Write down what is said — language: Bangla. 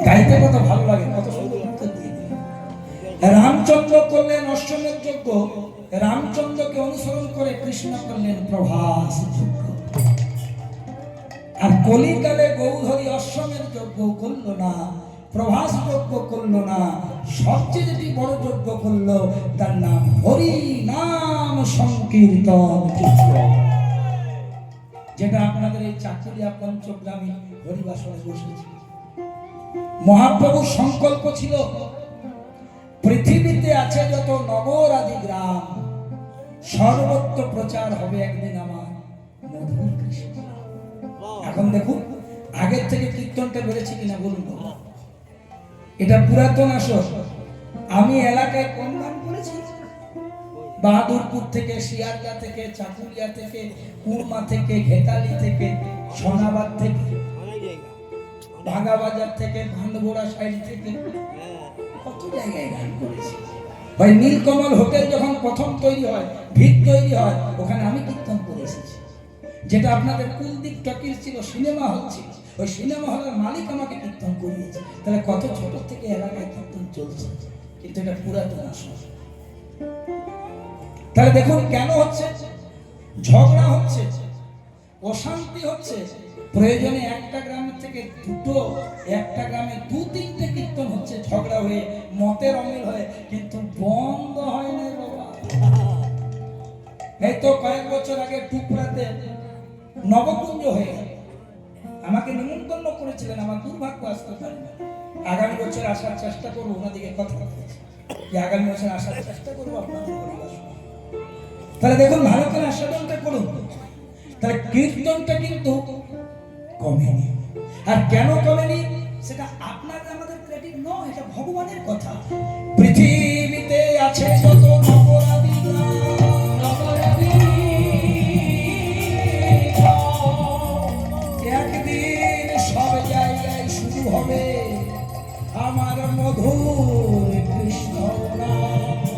গাইতে কত ভালো লাগে, কত সুন্দর উত্তর দিয়ে দিলেন। রামচন্দ্র করলেন অশ্বমেধ যজ্ঞ, রামচন্দ্রকে অনুসরণ করে কৃষ্ণ করলেন প্রভাস যজ্ঞ। আর কলিকালে গৌধরী অশ্বমেধ যজ্ঞ করলো না, প্রভাস যজ্ঞ করলো না, সবচেয়ে যেটি বড় যজ্ঞ করলো তার নাম হরি নাম সংকীর্তন যজ্ঞ, যেটা আপনাদের এই চাকুরিয়া পঞ্চগ্রামী হরিবাসনে বসেছে। মহাপ্রভুর সংকল্প ছিল পৃথিবীতে আছে যত নগর আদি গ্রাম সর্বত্র প্রচার হবে একদিন আমার মধুর কৃষ্ণ। এখন দেখুন আগের থেকে কীর্তনটা বেড়েছে কিনা বলুন। এটা পুরাতন আসর। আমি এলাকায় কোন নাম করেছি? বাহাদুরপুর থেকে, শিয়ালদা থেকে, চাকুলিয়া থেকে, কুরমা থেকে, ঘেটালি থেকে, সোনাবাদ থেকে, ভাগাবাজার থেকে, ভান্ডবোড়া সাইড থেকে কত জায়গায় গান করেছি ভাই। নীলকমল হোটেল যখন প্রথম তৈরি হয়, ভিত তৈরি হয়, ওখানে আমি কীর্তন করে এসেছি। যেটা আপনাদের কুলদীপ টকিজ ছিল, সিনেমা হল ছিল, ওই সিনেমা হলের মালিক আমাকে কীর্তন করিয়েছে। তাহলে কত ছোট থেকে এলাকায় কীর্তন চলছে, কিন্তু এটা পুরাতন আসর। তাহলে দেখুন কেন হচ্ছে ঝগড়া, হচ্ছে অশান্তি, হচ্ছে প্রয়োজনে একটা গ্রামের থেকে দুটো, একটা গ্রামে দু তিনটে কীর্তন হচ্ছে, ঝগড়া হয়ে মতের অমিল হয়ে, কিন্তু বন্ধ হয় না বাবা। এই তো কয়েক বছর আগে টুকরাতে নবকুঞ্জ হয়ে গেল, আমাকে নিমন্ত্রণ করেছিলেন, আমার দুর্ভাগ্য আসতে পারি না। আগামী বছর আসার চেষ্টা করবো, ওনাদিকে কথা বলছি যে আগামী বছর আসার চেষ্টা করবো আপনাদের পরিবার। তাহলে দেখুন ভালো করে আস্বাদনটা করুন। তাহলে কীর্তনটা কিন্তু কমেনি। আর কেন কমেনি সেটা আপনাদের আমাদের ক্রেডিট নয়, এটা ভগবানের কথা। পৃথিবীতে আছে যত নগরাদি একদিন সব জায়গায় শুরু হবে আমার মধুর কৃষ্ণ নাম।